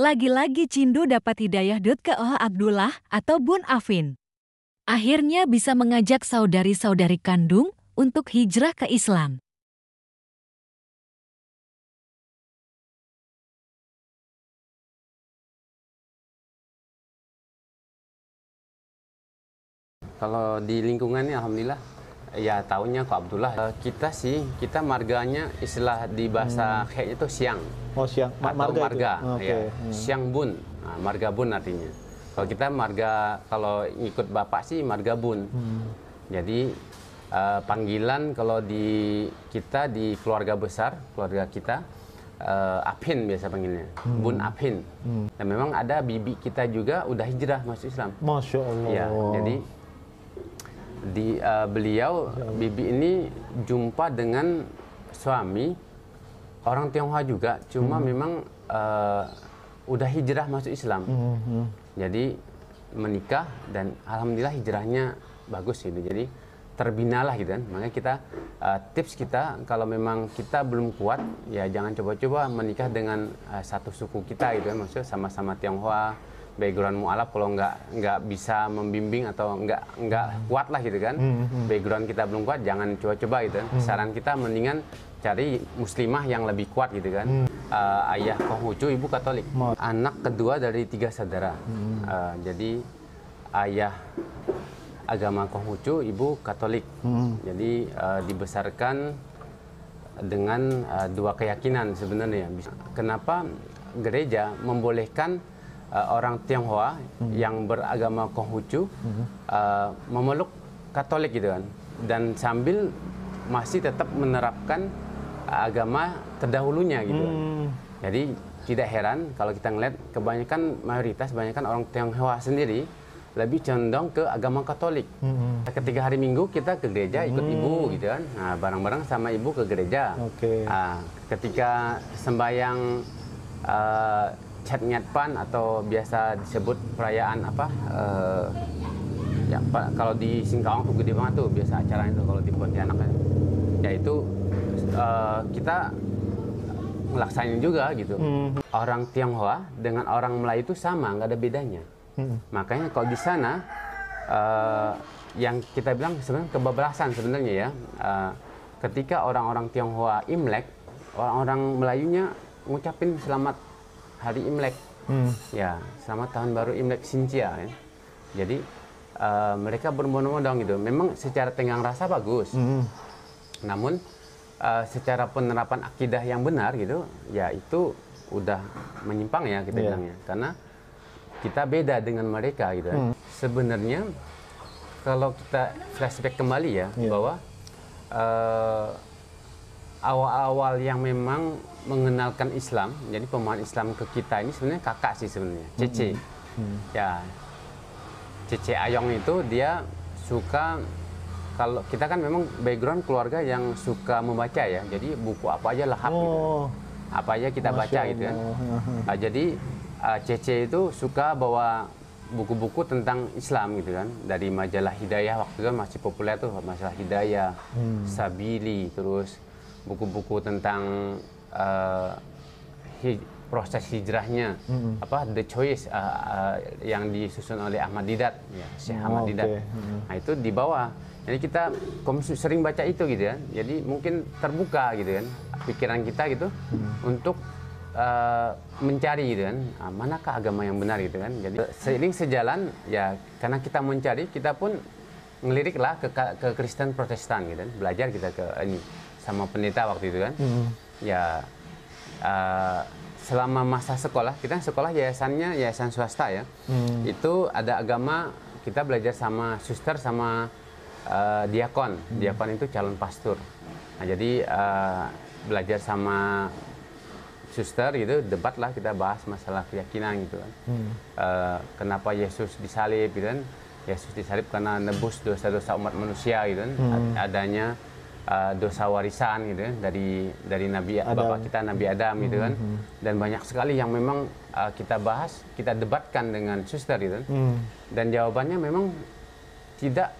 Lagi-lagi Cindu dapat hidayah ke Abdullah atau Bun Afin. Akhirnya bisa mengajak saudari-saudari kandung untuk hijrah ke Islam. Kalau di lingkungannya alhamdulillah ya tahunya kok Abdullah. Kita marganya istilah di bahasa kayaknya itu siang. Oh, siang. Atau marga. Okay. Ya. Siang bun. Nah, marga bun artinya. Kalau kita marga, kalau ngikut bapak sih marga bun. Jadi panggilan kalau di keluarga besar, keluarga kita Apin biasa panggilnya. Bun Apin. Dan memang ada bibi kita juga udah hijrah masuk Islam. Masya Allah. Ya, jadi beliau bibi ini jumpa dengan suami orang Tionghoa juga, cuma memang udah hijrah masuk Islam. Jadi menikah dan alhamdulillah hijrahnya bagus gitu. Jadi terbinalah gitu kan. Makanya kita tips kita kalau memang kita belum kuat ya jangan coba-coba menikah dengan satu suku kita gitu kan. Maksudnya sama-sama Tionghoa, background mualaf kalau nggak bisa membimbing atau nggak kuat lah gitu kan. Background kita belum kuat jangan coba-coba gitu kan. Saran kita mendingan cari muslimah yang lebih kuat gitu kan. Ayah Konghucu, ibu Katolik. Anak kedua dari 3 saudara. Jadi ayah agama Konghucu, ibu Katolik. Jadi dibesarkan dengan 2 keyakinan sebenarnya. Kenapa gereja membolehkan orang Tionghoa yang beragama Konghucu memeluk Katolik gitu kan, dan sambil masih tetap menerapkan agama terdahulunya gitu kan. Jadi tidak heran kalau kita ngeliat kebanyakan orang Tionghoa sendiri lebih condong ke agama Katolik. Ketika hari Minggu kita ke gereja ikut ibu gitu kan, nah, bareng-bareng sama ibu ke gereja. Ketika sembahyang Chat Nyatpan atau biasa disebut perayaan kalau di Singkawang tuh gede banget tuh biasa acara itu kalau di Pontianak kan. Ya itu kita ngelaksanain juga gitu. Orang Tionghoa dengan orang Melayu itu sama, nggak ada bedanya. Makanya kalau di sana yang kita bilang sebenarnya kebablasan sebenarnya ya. Ketika orang-orang Tionghoa Imlek, orang-orang Melayunya ngucapin selamat hari Imlek, ya selamat tahun baru Imlek Xinjia ya. Jadi mereka berbondong-bondong gitu. Memang secara tenggang rasa bagus, namun secara penerapan akidah yang benar gitu, ya itu udah menyimpang ya kita bilangnya. Karena kita beda dengan mereka gitu. Sebenarnya kalau kita flashback kembali ya bahwa awal-awal yang memang mengenalkan Islam, jadi pemahaman Islam ke kita ini sebenarnya kakak sih sebenarnya, Cece. Ya, Cece Ayong itu dia suka, kalau kita kan memang background keluarga yang suka membaca ya, jadi buku apa aja lahap gitu. Apa aja kita baca gitu kan. Jadi Cece itu suka bawa buku-buku tentang Islam gitu kan, dari majalah Hidayah, waktu itu masih populer tuh majalah Hidayah, Sabili, terus buku-buku tentang proses hijrahnya, The Choice yang disusun oleh Ahmad Didat, ya, Syekh Ahmad Didat. Nah itu di bawah. Jadi kita sering baca itu gitu ya. Jadi mungkin terbuka gitu kan pikiran kita gitu untuk mencari gitu kan, manakah agama yang benar gitu kan. Jadi seiring sejalan ya, karena kita mencari, kita pun ngeliriklah ke Kristen Protestan gitu kan. Belajar kita ke ini sama pendeta waktu itu kan. Ya selama masa sekolah, kita sekolah yayasannya yayasan swasta ya. Itu ada agama, kita belajar sama suster sama diakon. Diakon itu calon pastor. Nah, jadi belajar sama suster gitu, debat lah, kita bahas masalah keyakinan gitu kan. Kenapa Yesus disalib gitu kan. Yesus disalib karena nebus dosa-dosa umat manusia gitu kan. Adanya dosa warisan gitu kan dari Nabi Bapak kita Nabi Adam gitu kan. Dan banyak sekali yang memang kita bahas, kita debatkan dengan suster gitu kan. Dan jawabannya memang tidak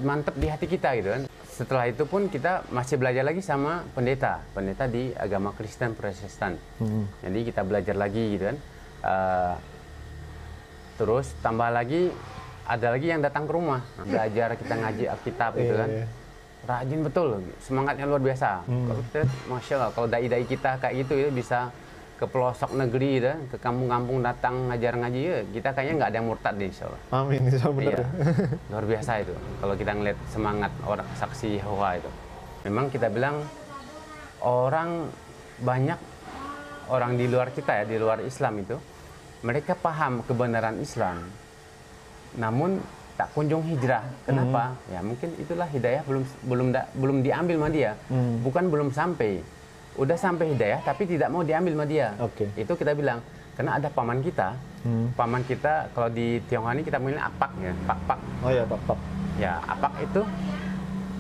mantap di hati kita gitu kan. Setelah itu pun kita masih belajar lagi sama pendeta di agama Kristen Protestan. Jadi kita belajar lagi gitu kan. Eh, terus tambah lagi ada lagi yang datang ke rumah belajar, kita ngaji Alkitab gitu kan. Rajin betul, semangatnya luar biasa. Kalau kita, masya Allah, kalau dai-dai kita kayak gitu ya, bisa ke pelosok negeri ya, ke kampung-kampung datang ngajar ngaji ya, kita kayaknya nggak ada yang murtad deh, insya Allah. Amin, insya Allah benar. Iya, luar biasa itu. Kalau kita ngeliat semangat orang saksi Yehova itu, memang kita bilang orang banyak orang di luar kita ya, di luar Islam itu, mereka paham kebenaran Islam, namun tak kunjung hijrah. Kenapa? Ya mungkin itulah hidayah belum diambil sama dia. Bukan belum sampai. Udah sampai hidayah tapi tidak mau diambil sama dia. Itu kita bilang karena ada paman kita. Paman kita kalau di Tionghoa ini kita panggilnya apak ya, pak-pak. Oh ya, pak-pak. Ya, apak itu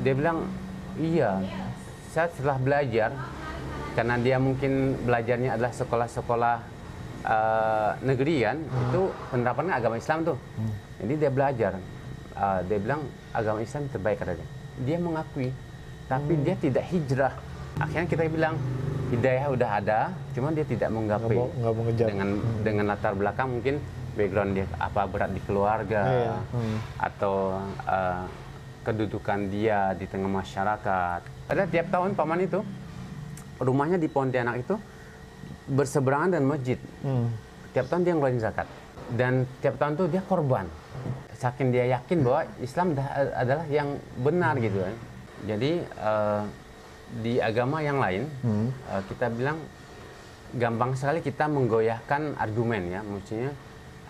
dia bilang, "Iya, saya setelah belajar karena dia mungkin belajarnya adalah sekolah-sekolah negeri kan, itu penerapannya agama Islam tuh. Jadi dia belajar, dia bilang agama Islam terbaik katanya. Dia mengakui, tapi dia tidak hijrah. Akhirnya kita bilang hidayah udah ada, cuma dia tidak menggapai. Nggak mau ngejar. Dengan latar belakang mungkin background dia apa berat di keluarga, atau kedudukan dia di tengah masyarakat. Ada tiap tahun paman itu rumahnya di Pontianak itu berseberangan dengan masjid. Tiap tahun dia ngeluarin zakat. Dan tiap tahun tuh dia korban. Saking dia yakin bahwa Islam adalah yang benar gitu kan. Jadi di agama yang lain kita bilang gampang sekali kita menggoyahkan argumen ya. Maksudnya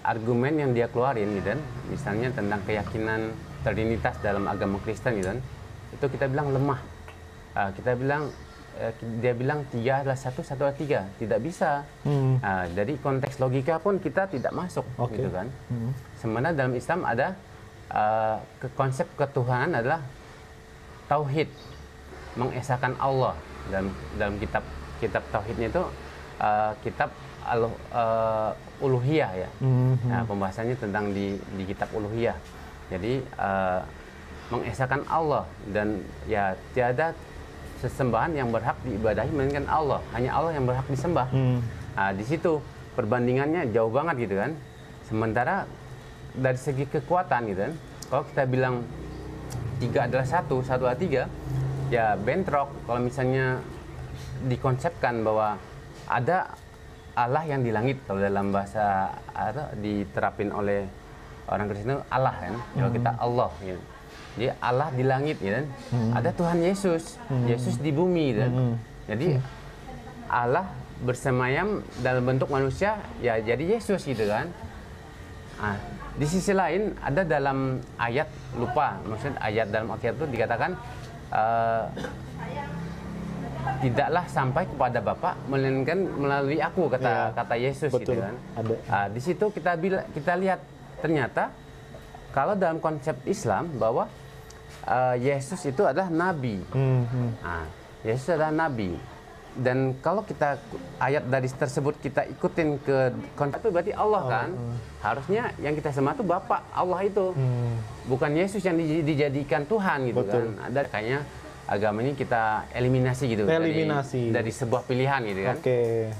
argumen yang dia keluarin gitu kan. Misalnya tentang keyakinan Trinitas dalam agama Kristen gitu kan. Itu kita bilang lemah. Kita bilang dia bilang 3 adalah 1, 1 adalah 3. Tidak bisa. Dari konteks logika pun kita tidak masuk gitu kan. Sebenarnya dalam Islam ada konsep ketuhanan adalah tauhid, mengesahkan Allah. Dalam kitab tauhidnya itu kitab uluhiyah ya. Pembahasannya tentang di kitab uluhiyah. Jadi mengesahkan Allah dan ya tiada sesembahan yang berhak diibadahi melainkan Allah. Hanya Allah yang berhak disembah. Di situ perbandingannya jauh banget gitu kan. Sementara dari segi kekuatan gitu kan, kalau kita bilang 3 adalah 1, 1 adalah 3, ya bentrok. Kalau misalnya dikonsepkan bahwa ada Allah yang di langit, kalau dalam bahasa diterapin oleh orang Kristen itu Allah kan. Kalau kita Allah gitu. Jadi Allah di langit ya kan. Ada Tuhan Yesus. Yesus di bumi kan. Jadi Allah bersemayam dalam bentuk manusia ya jadi Yesus gitu kan. Di sisi lain ada dalam ayat, lupa maksud ayat dalam Alkitab itu dikatakan tidaklah sampai kepada Bapa melainkan melalui aku, kata Yesus. Betul, gitu kan. Di situ kita lihat ternyata kalau dalam konsep Islam bahwa Yesus itu adalah nabi. Yesus adalah nabi. Dan kalau kita ayat dari tersebut kita ikutin ke konsep itu berarti Allah kan. Harusnya yang kita sembah itu Bapa Allah itu. Bukan Yesus yang dijadikan Tuhan gitu. Betul. Kan. Ada kayaknya agama ini kita eliminasi gitu. Dari sebuah pilihan gitu kan.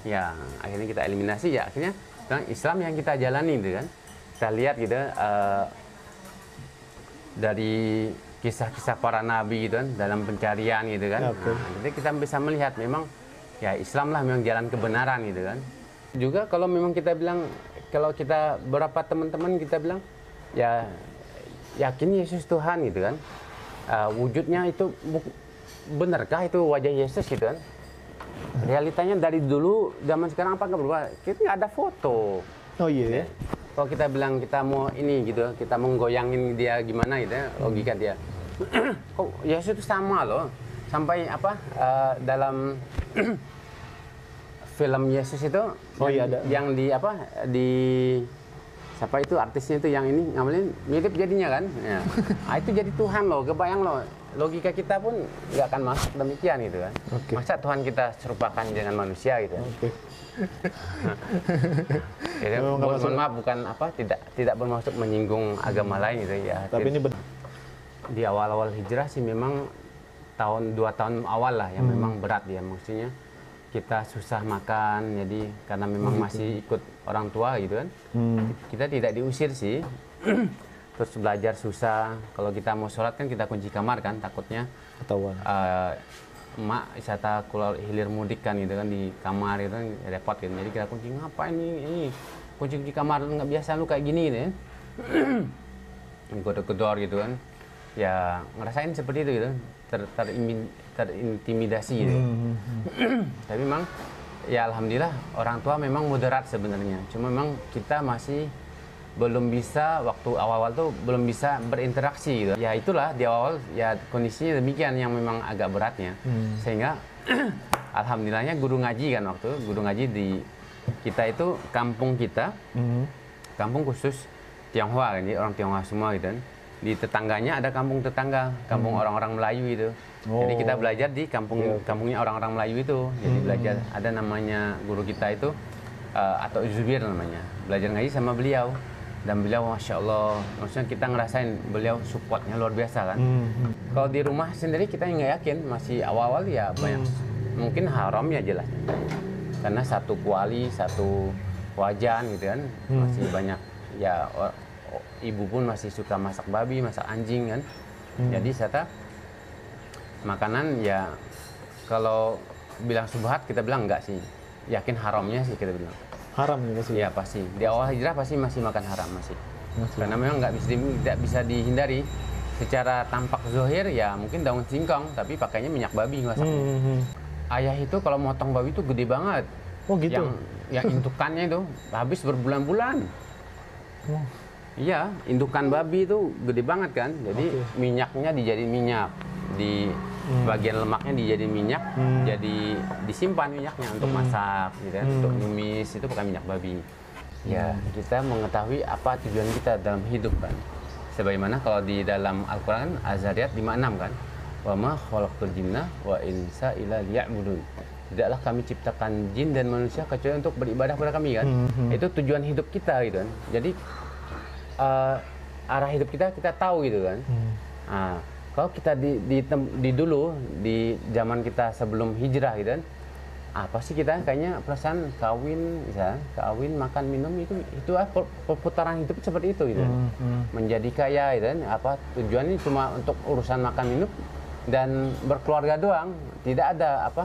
Ya, akhirnya kita eliminasi ya akhirnya Islam yang kita jalani gitu kan. Kita lihat gitu dari kisah-kisah para nabi gitu kan dalam pencarian gitu kan. Jadi kita bisa melihat memang ya Islam lah memang jalan kebenaran gitu kan. Juga kalau memang kita bilang, kalau kita beberapa teman-teman kita bilang ya yakin Yesus Tuhan gitu kan. Wujudnya itu benarkah itu wajah Yesus gitu kan. Realitanya dari dulu zaman sekarang apa nggak berubah? Kita nggak ada foto. Oh iya. Kalau kita bilang kita mau ini gitu, kita mau goyangin dia gimana gitu ya, logika dia. Kok Yesus itu sama loh. Sampai apa dalam film Yesus itu yang di apa di siapa itu artisnya itu yang ini ngamalin mirip jadinya kan. Ya. Itu jadi Tuhan loh, kebayang loh. Logika kita pun nggak akan masuk demikian gitu kan. Masa Tuhan kita serupakan dengan manusia gitu kan. Jadi mohon maaf bukan apa tidak bermaksud menyinggung agama lain gitu ya. Tapi ini di awal-awal hijrah sih memang 2 tahun awal lah yang memang berat ya, maksudnya kita susah makan, jadi karena memang masih ikut orang tua gitu kan. Kita tidak diusir sih. Terus belajar susah. Kalau kita mau sholat kan kita kunci kamar kan, takutnya Ketahuan. emak wisata keluar hilir mudik kan gitu kan, di kamar itu kan repot gitu. Jadi kita kunci, ngapain ini kunci kamar, nggak biasa lu kayak gini gitu ya. Gedor-gedor gitu kan. Ya ngerasain seperti itu gitu, terintimidasi gitu. Tapi memang ya alhamdulillah orang tua memang moderat sebenarnya. Cuma memang kita masih belum bisa, waktu awal-awal tuh belum bisa berinteraksi gitu. Ya itulah di awal ya kondisinya demikian yang memang agak beratnya. Sehingga alhamdulillahnya guru ngaji kan, waktu guru ngaji di kita itu kampung kita, kampung khusus Tionghoa kan, jadi orang Tionghoa semua gitu kan. Di tetangganya ada kampung tetangga, kampung orang-orang Melayu itu. Jadi kita belajar di kampungnya orang-orang Melayu itu. Jadi belajar, ada namanya guru kita itu atau Zubir namanya. Belajar ngaji sama beliau. Dan beliau Masya Allah, maksudnya kita ngerasain beliau supportnya luar biasa kan. Kalau di rumah sendiri kita nggak yakin, masih awal-awal ya banyak. Mungkin haram ya jelas. Karena satu kuali, satu wajan gitu kan. Masih banyak ya, ibu pun masih suka masak babi, masak anjing kan. Jadi serta makanan ya, kalau bilang subhat kita bilang enggak sih. Yakin haramnya sih kita bilang. Haram ya pasti. Iya pasti. Di awal hijrah pasti masih makan haram masih. Karena memang tidak bisa dihindari. Secara tampak zahir ya mungkin daun singkong, tapi pakainya minyak babi masaknya. Ayah itu kalau motong babi itu gede banget. Oh gitu. Yang indukannya itu habis berbulan-bulan. Iya, indukan babi itu gede banget kan. Jadi minyaknya dijadiin minyak, di bagian lemaknya dijadiin minyak, jadi disimpan minyaknya untuk masak, gitu kan, untuk numis itu pakai minyak babi. Ya, kita mengetahui apa tujuan kita dalam hidup kan. Sebagaimana kalau di dalam Al-Quran Az-Zariyat 56 kan, wa ma khalaqtul jinna wa insa illa liya'budun. Tidaklah kami ciptakan jin dan manusia kecuali untuk beribadah kepada kami kan. Itu tujuan hidup kita gitu kan. Jadi arah hidup kita tahu gitu kan. Nah, kalau kita di dulu di zaman kita sebelum hijrah gitu kan, apa sih kita kayaknya perasaan kawin, ya, kawin makan minum itu perputaran hidup seperti itu gitu kan. Menjadi kaya gitu kan, apa tujuannya cuma untuk urusan makan minum dan berkeluarga doang, tidak ada apa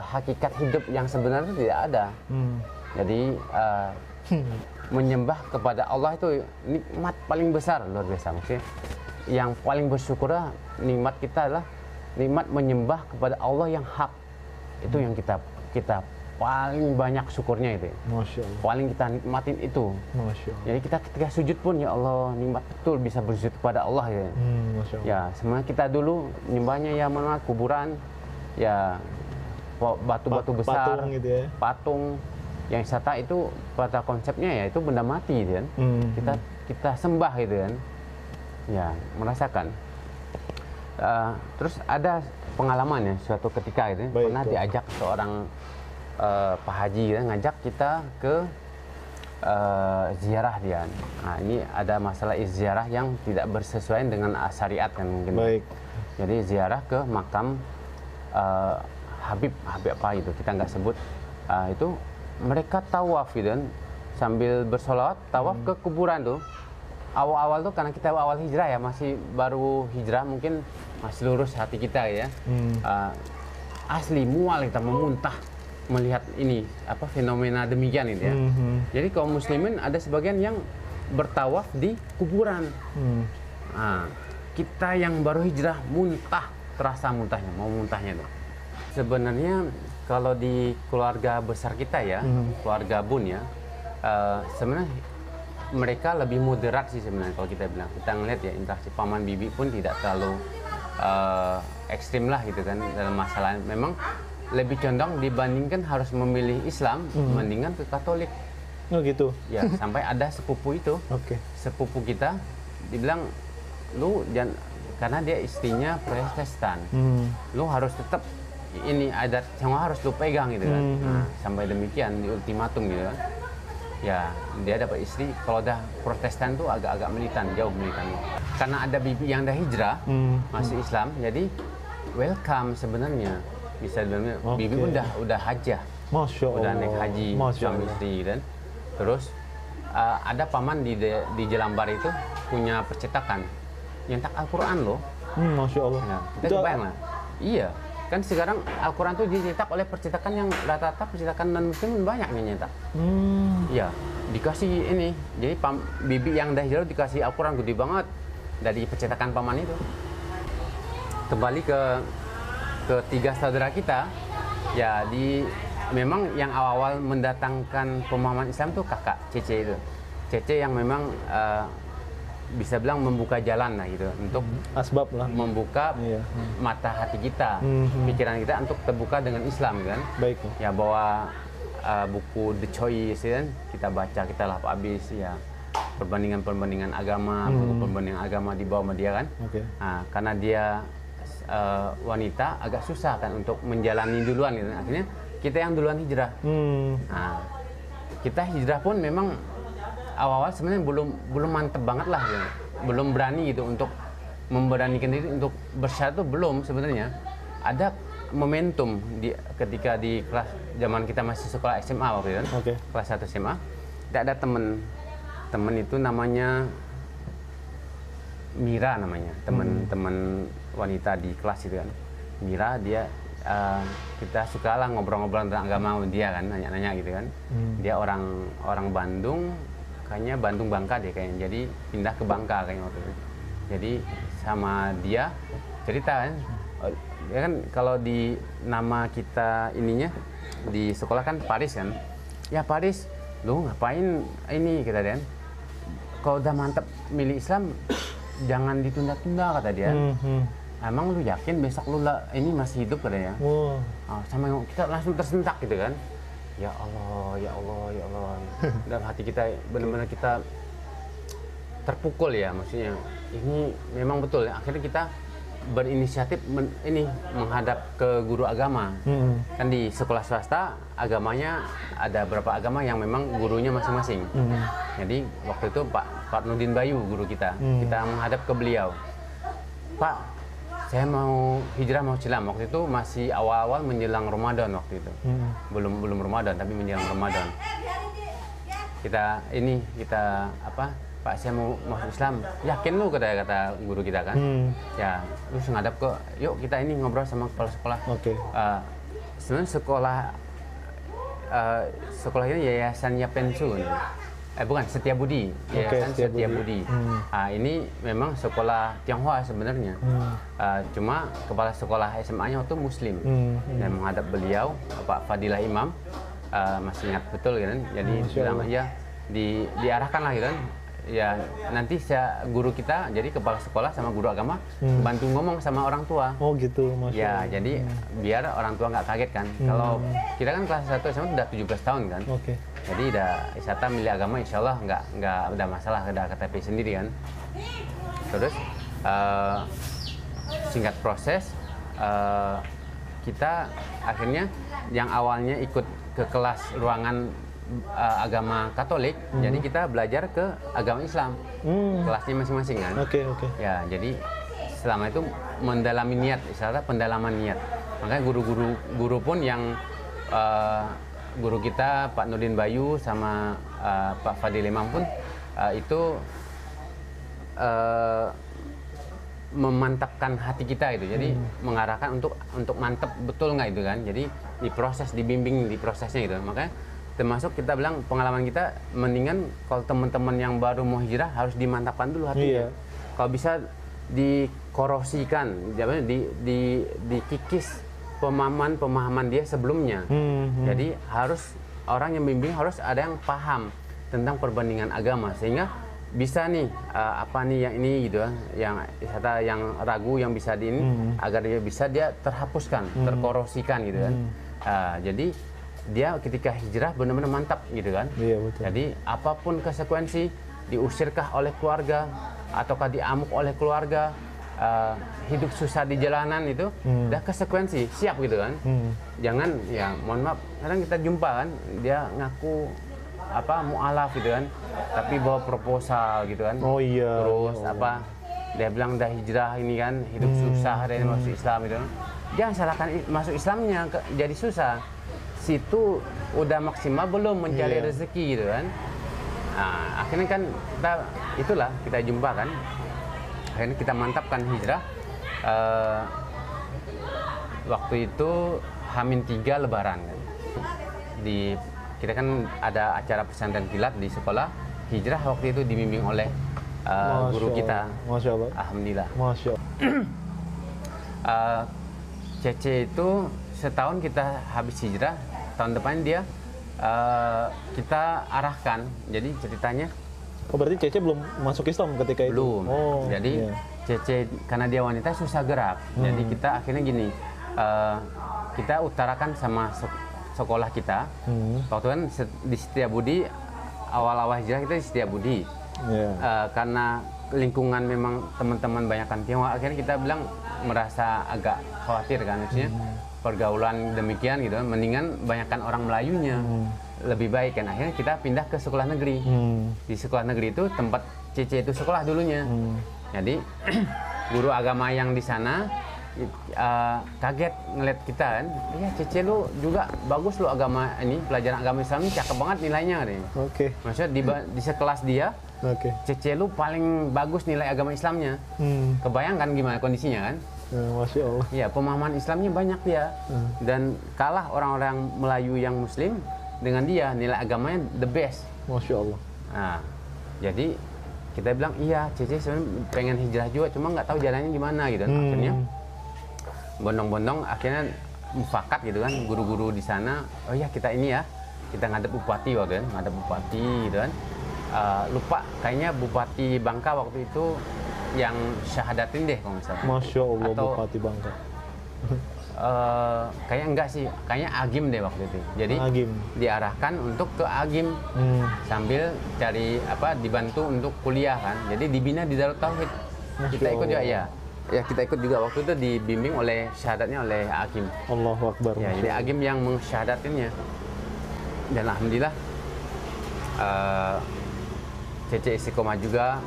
hakikat hidup yang sebenarnya tidak ada. Jadi menyembah kepada Allah itu nikmat paling besar, luar biasa. Maksudnya yang paling bersyukurlah nikmat kita adalah nikmat menyembah kepada Allah yang hak. Itu yang kita paling banyak syukurnya itu. Masya Allah. Paling kita nikmatin itu. Masya Allah. Jadi kita ketika sujud pun ya Allah nikmat betul bisa bersujud kepada Allah ya. Masya Allah. Ya sebenarnya kita dulu nyembahnya ya mana kuburan, ya batu-batu besar, patung gitu ya. patung. Yang wisata itu pada konsepnya ya itu benda mati gitu kan. Kita sembah gitu kan. Ya, merasakan. Terus ada pengalaman ya suatu ketika gitu, pernah diajak seorang Pak Haji gitu, ngajak kita ke ziarah dia. Nah, ini ada masalah ziarah yang tidak bersesuaian dengan syariat kan mungkin. Baik. Jadi ziarah ke makam Habib apa itu kita nggak sebut. Itu mereka tawaf gitu kan, sambil bersolawat tawaf ke kuburan tuh. Awal-awal tuh karena kita awal hijrah ya, masih baru hijrah mungkin masih lurus hati kita ya. Asli mual kita memuntah melihat ini apa fenomena demikian itu ya. Jadi kaum muslimin ada sebagian yang bertawaf di kuburan. Nah, kita yang baru hijrah muntah, terasa muntahnya, mau muntahnya tuh. Sebenarnya kalau di keluarga besar kita ya, keluarga Bun ya, sebenarnya mereka lebih moderat sih sebenarnya kalau kita bilang. Kita ngeliat ya interaksi paman bibi pun tidak terlalu ekstrim lah gitu kan dalam masalah. Memang lebih condong dibandingkan harus memilih Islam, mendingan ke Katolik. Oh gitu. Ya sampai ada sepupu itu, sepupu kita dibilang lu jangan, karena dia istrinya Protestan, lu harus tetap ini adat yang harus lu pegang gitu kan. Nah, sampai demikian di ultimatum gitu kan. Ya dia dapat istri kalau udah Protestan tuh agak-agak militan, jauh militan. Karena ada bibi yang dah hijrah masuk Islam, jadi welcome sebenarnya. bisa dibilang bibi pun udah hajah, Masya Allah. udah naik haji Masya suami Allah. istri dan terus ada paman di Jelambar itu punya percetakan nyetak Al-Quran loh. Masya Allah. Ya, kita kebayang lah. Iya, kan sekarang Al-Quran tuh dicetak oleh percetakan yang rata-rata percetakan non muslim banyak yang nyetak. Iya, dikasih ini. Jadi bibi yang dah hijrah dikasih Al-Quran gede banget dari percetakan paman itu. Kembali ke tiga saudara kita, ya memang yang awal-awal mendatangkan pemahaman Islam tuh kakak Cece itu. Cece yang memang bisa bilang membuka jalan lah gitu untuk Asbab lah. membuka mata hati kita, pikiran kita untuk terbuka dengan Islam kan. Baik. Ya bawa buku The Choice kan, kita baca, kita lahap habis ya. Perbandingan agama, buku perbandingan agama dibawa sama dia kan. Oke. Nah, karena dia wanita agak susah kan untuk menjalani duluan gitu. Akhirnya kita yang duluan hijrah. Nah, kita hijrah pun memang awal-awal sebenarnya belum mantep banget lah gitu. Belum berani gitu untuk memberanikan diri untuk bersyarat tuh belum sebenarnya. Ada momentum ketika di kelas zaman kita masih sekolah SMA waktu itu kan. Kelas 1 SMA. Tidak ada teman itu namanya Mira namanya, teman wanita di kelas itu kan. Mira dia kita suka lah ngobrol-ngobrol tentang agama sama dia kan, nanya-nanya gitu kan. Dia orang Bandung, kayaknya Bandung Bangka deh kayaknya. Jadi pindah ke Bangka kayaknya waktu itu. Jadi sama dia cerita kan, ya kan kalau di nama kita ininya di sekolah kan Paris kan. Ya Paris, lu ngapain ini kita kan? Kalau udah mantep milih Islam jangan ditunda-tunda kata dia. Emang lu yakin besok lu ini masih hidup katanya? Sama yang kita langsung tersentak gitu kan. Ya Allah, ya Allah, ya Allah. Dalam hati kita benar-benar kita terpukul ya, maksudnya. Ini memang betul ya. Akhirnya kita berinisiatif menghadap ke guru agama. Kan di sekolah swasta agamanya ada beberapa agama yang memang gurunya masing-masing. Jadi waktu itu Pak Nurdin Bayu guru kita. Kita menghadap ke beliau. Pak, saya mau hijrah mau Islam. Waktu itu masih awal-awal menjelang Ramadan waktu itu. Belum Ramadan tapi menjelang Ramadan. Kita Pak saya mau masuk Islam. Yakin lu kata guru kita kan? Ya, lu ngadap ke yuk kita ini ngobrol sama kepala sekolah. Sebenarnya sekolah ini Yayasan Yapensu. Bukan Setiabudi, Yayasan Setiabudi. Ini memang sekolah Tionghoa sebenarnya. Cuma kepala sekolah SMA-nya waktu Muslim. Dan menghadap beliau, Pak Fadilah Imam, masih ingat betul kan? Jadi bilang aja diarahkan lah gitu kan. Ya nanti guru kita jadi kepala sekolah sama guru agama bantu ngomong sama orang tua. Oh gitu, Masya ya Allah. Jadi biar orang tua nggak kaget kan. Kalau kita kan kelas 1 SMA udah 17 tahun kan. Jadi udah Isata milih agama insya Allah nggak ada masalah, ada KTP sendiri kan. Terus singkat proses kita akhirnya yang awalnya ikut ke kelas ruangan agama Katolik, jadi kita belajar ke agama Islam, kelasnya masing-masing kan. Ya, jadi selama itu mendalami niat, istilahnya pendalaman niat. Makanya guru pun yang guru kita Pak Nurdin Bayu sama Pak Fadil Imam pun itu memantapkan hati kita itu, jadi mengarahkan untuk mantep betul nggak itu kan. Jadi dibimbing di prosesnya gitu. Makanya termasuk kita bilang pengalaman kita mendingan kalau teman-teman yang baru mau hijrah harus dimantapkan dulu hatinya. Kalau bisa dikorosikan, dikikis pemahaman dia sebelumnya. Jadi harus orang yang bimbing harus ada yang paham tentang perbandingan agama sehingga bisa nih apa nih yang ini gitu yang ragu yang bisa agar dia terhapuskan, terkorosikan gitu kan. Jadi dia ketika hijrah benar-benar mantap gitu kan. Jadi apapun konsekuensi, diusirkah oleh keluarga ataukah diamuk oleh keluarga, hidup susah di jalanan itu udah konsekuensi, siap gitu kan. Jangan ya mohon maaf, kadang kita jumpa kan dia ngaku mu'alaf gitu kan, tapi bawa proposal gitu kan. Terus dia bilang udah hijrah ini kan, hidup susah ada yang masuk Islam gitu kan. jangan salahkan masuk Islamnya, jadi susah. Situ udah maksimal belum mencari Iya. rezeki gitu kan. Nah, akhirnya kan kita jumpa kan. Akhirnya kita mantapkan hijrah. Waktu itu H-3 Lebaran kan. Kita kan ada acara pesantren kilat di sekolah. Hijrah waktu itu dibimbing oleh guru kita. Masya Allah. Alhamdulillah. Masya Allah. Cece itu setahun kita habis hijrah, tahun depan dia kita arahkan. Jadi ceritanya Oh berarti Cece belum masuk Islam ketika itu? belum. Oh, Jadi iya. Cece karena dia wanita susah gerak. Jadi kita akhirnya gini, kita utarakan sama sekolah kita. Waktu kan di Setiabudi, awal-awal hijrah kita di Setiabudi. Iya. Karena lingkungan memang teman-teman banyakkan Tionghoa, akhirnya kita bilang merasa agak khawatir kan, maksudnya pergaulan demikian gitu, mendingan banyakkan orang Melayunya lebih baik kan. Akhirnya kita pindah ke sekolah negeri. Di sekolah negeri itu tempat Cece itu sekolah dulunya. Jadi guru agama yang di sana kaget ngeliat kita kan, iya Cece lu juga bagus lu agama ini, pelajaran agama Islam ini cakep banget nilainya katanya. Oke. Maksudnya di sekelas dia, Oke. Cece lu paling bagus nilai agama Islamnya. Kebayangkan gimana kondisinya kan? Masya Allah. Iya, pemahaman Islamnya banyak dia. Dan kalah orang-orang Melayu yang Muslim dengan dia, nilai agamanya the best. Masya Allah. Nah, jadi kita bilang iya Cece sebenarnya pengen hijrah juga, cuma nggak tahu jalannya gimana gitu kan. Akhirnya bondong-bondong akhirnya mufakat gitu kan, guru-guru di sana, oh ya kita ini ya, kita ngadep bupati waktu itu, ngadep bupati gitu kan. Lupa kayaknya Bupati Bangka waktu itu yang syahadatin deh kalau nggak salah. Masya Allah. Atau, Bupati Bangka. kayaknya enggak sih, kayaknya Agim deh waktu itu. Jadi Agim. diarahkan untuk ke Agim sambil cari dibantu untuk kuliah kan. Jadi dibina di Darut Tauhid. Kita ikut juga ya. Ya kita ikut juga waktu itu dibimbing oleh syahadatnya oleh Agim. Allahu Akbar. Ya, jadi Agim yang mensyahadatinnya. Dan alhamdulillah Cece istiqomah juga,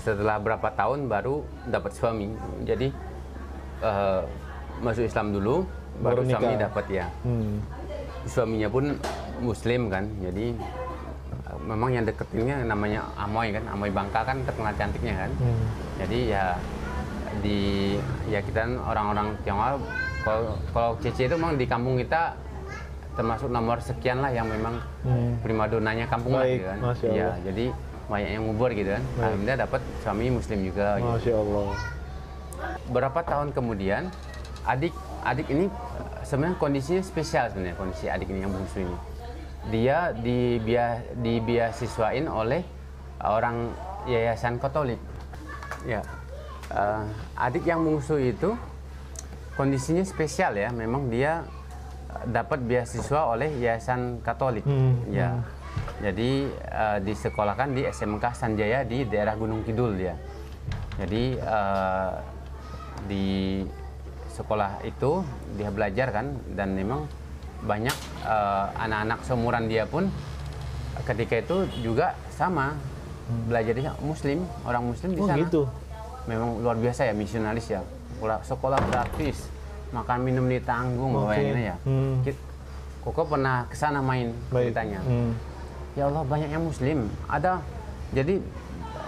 setelah berapa tahun baru dapat suami. Jadi masuk Islam dulu, baru nikah. suami dapat ya. Suaminya pun Muslim kan, jadi memang yang deketinnya namanya Amoy kan, Amoy Bangka kan terkenal cantiknya kan. Jadi ya kita orang-orang Tionghoa, kalau Cece itu memang di kampung kita termasuk nomor sekian lah yang memang primadonanya kampung lah Baik, gitu kan. Masya Allah. Ya, jadi banyak yang ngubur gitu kan. Alhamdulillah dapat suami Muslim juga. Gitu. Masya Allah. Berapa tahun kemudian adik ini sebenarnya kondisinya spesial sebenarnya, kondisi adik ini yang bungsu ini. Dia dibeasiswain oleh orang yayasan Katolik. Ya, adik yang bungsu itu kondisinya spesial ya. Memang dia dapat beasiswa oleh yayasan Katolik. Ya, jadi disekolahkan di SMK Sanjaya di daerah Gunung Kidul dia. Jadi di sekolah itu dia belajar kan, dan memang banyak anak-anak seumuran dia pun ketika itu juga sama belajarnya Muslim, orang Muslim di sana. Gitu. Memang luar biasa ya, misionaris ya. Sekolah gratis, makan minum ditanggung, bayangin ya. Koko pernah ke sana main ceritanya. Ya Allah, banyak yang Muslim. Ada, jadi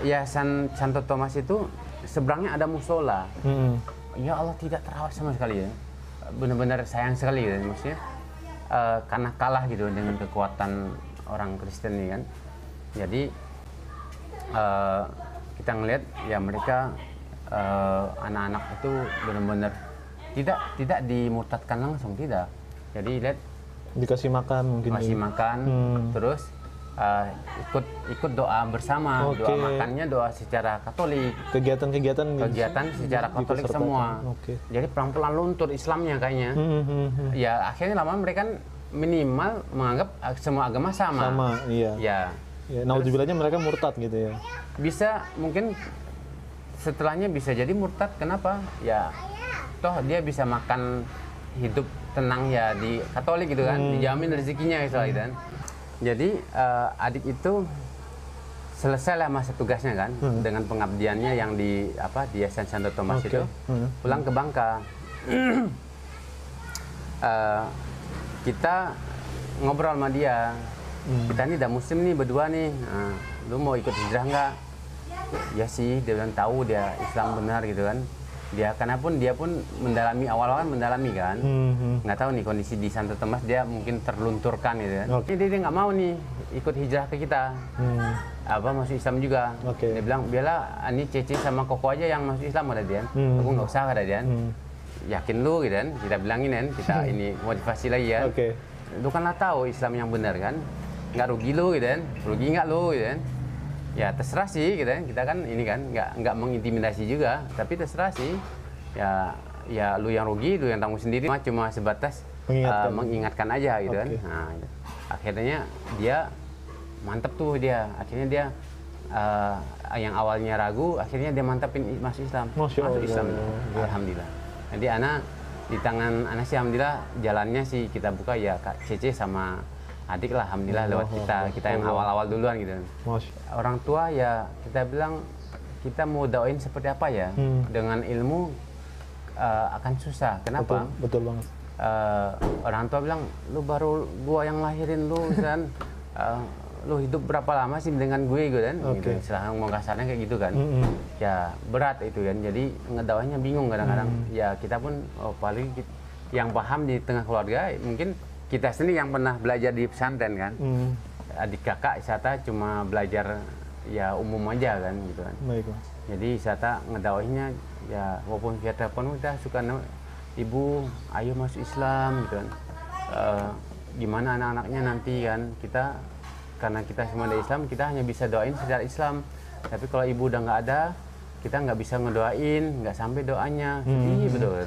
Yayasan Santo Thomas itu seberangnya ada musola. Ya Allah, tidak terawat sama sekali ya. Benar-benar sayang sekali ya, maksudnya karena kalah gitu dengan kekuatan orang Kristen ini kan. Jadi kita ngelihat ya mereka anak-anak itu benar-benar tidak dimurtadkan langsung, tidak. Jadi lihat Dikasih makan mungkin. masih makan, terus ikut doa bersama, doa makannya doa secara Katolik, Kegiatan secara Katolik semua. Jadi pelan-pelan luntur Islamnya kayaknya. Ya akhirnya lama mereka minimal menganggap semua agama sama. Sama, iya. Ya. Ya, naudzubillah mereka murtad gitu ya. Bisa mungkin setelahnya bisa jadi murtad. Kenapa? Ya toh dia bisa makan hidup tenang ya di Katolik gitu kan, dijamin rezekinya gitu kan. Jadi adik itu selesai lah masa tugasnya kan, dengan pengabdiannya yang di Yayasan Santo Thomas itu, pulang ke Bangka. eh, kita ngobrol sama dia. Kita nih udah muslim nih berdua nih. Nah, lu mau ikut hijrah nggak? Ya sih, dia bilang tahu dia Islam benar gitu kan. Karena dia pun mendalami awal-awal mendalami kan. Nggak tahu nih kondisi di Santo Tomas dia mungkin terlunturkan gitu kan. Dia nggak mau nih ikut hijrah ke kita. Masuk Islam juga. Dia bilang biarlah ini Cece sama Koko aja yang masuk Islam kata dia. Aku nggak usah kata dia. Yakin lu gitu kan? Kita bilangin kan, kita ini motivasi lagi ya. Lu kan lah tahu Islam yang benar kan. Nggak rugi lu gitu kan, rugi nggak lu gitu kan. Ya terserah sih gitu kan, kita kan ini kan nggak mengintimidasi juga, tapi terserah sih. Ya lu yang rugi, lu yang tanggung sendiri, cuma sebatas mengingatkan aja gitu kan. Nah, akhirnya dia mantep tuh dia, akhirnya dia yang awalnya ragu, akhirnya dia mantepin masuk Islam. Masuk Islam, alhamdulillah. Jadi di tangan anak sih alhamdulillah jalannya sih kita buka ya Kak Cece sama adik lah, alhamdulillah lewat kita yang awal-awal duluan gitu. Orang tua ya kita bilang kita mau doain seperti apa ya, dengan ilmu akan susah. Kenapa? Betul banget. Orang tua bilang lu baru gua yang lahirin lu kan, lu hidup berapa lama sih dengan gue gitu kan, gitu. Istilahnya ngomong kasarnya kayak gitu kan. Ya berat itu kan, jadi ngedakwahnya bingung kadang-kadang. Ya kita pun paling yang paham di tengah keluarga mungkin kita sendiri yang pernah belajar di pesantren kan. Adik kakak Isata cuma belajar ya umum aja kan gitu kan. Jadi Isata ngedakwahinya ya walaupun via telepon udah suka ibu ayo masuk Islam gitu kan. Gimana anak-anaknya nanti kan, kita karena kita semua ada Islam, kita hanya bisa doain secara Islam. Tapi kalau ibu udah nggak ada, kita nggak bisa ngedoain, nggak sampai doanya. Sedih betul.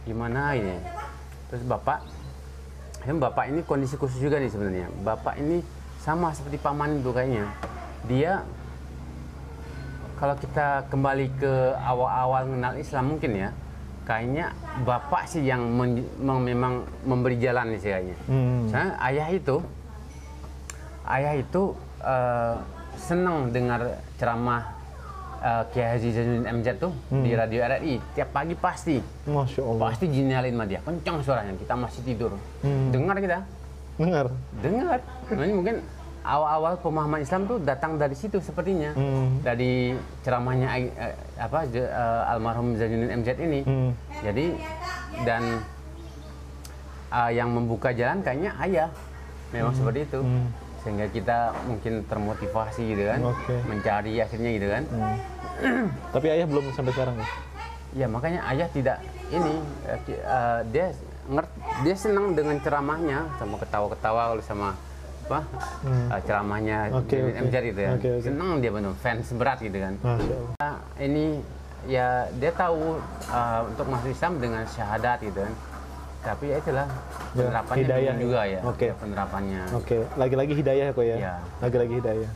Gimana ini? Terus Bapak ini kondisi khusus juga nih sebenarnya. Bapak ini sama seperti paman itu kayaknya. Dia kalau kita kembali ke awal-awal mengenal Islam mungkin ya, kayaknya bapak sih yang memang memberi jalan nih sih kayaknya. Soalnya ayah itu senang dengar ceramah Kiai Haji Zainuddin MZ tuh di radio RRI tiap pagi pasti. Masya Allah. Pasti nyalain sama dia, kencang suaranya, kita masih tidur. Dengar kita. Dengar. Nah, ini mungkin awal-awal pemahaman Islam tuh datang dari situ sepertinya. Dari ceramahnya almarhum Zainuddin MZ ini. Jadi dan yang membuka jalan kayaknya ayah. Memang seperti itu. Sehingga kita mungkin termotivasi gitu kan, mencari akhirnya gitu kan. Tapi ayah belum sampai sekarang ya? Ya makanya ayah tidak ini, dia senang dengan ceramahnya, sama ketawa-ketawa sama ceramahnya MZ gitu ya. Senang dia benar, fans berat gitu kan. Ini ya dia tahu untuk masuk Islam dengan syahadat gitu kan. Tapi ya itulah penerapannya hidayah juga ya. Penerapannya. Lagi-lagi hidayah kok ya. Lagi-lagi hidayah.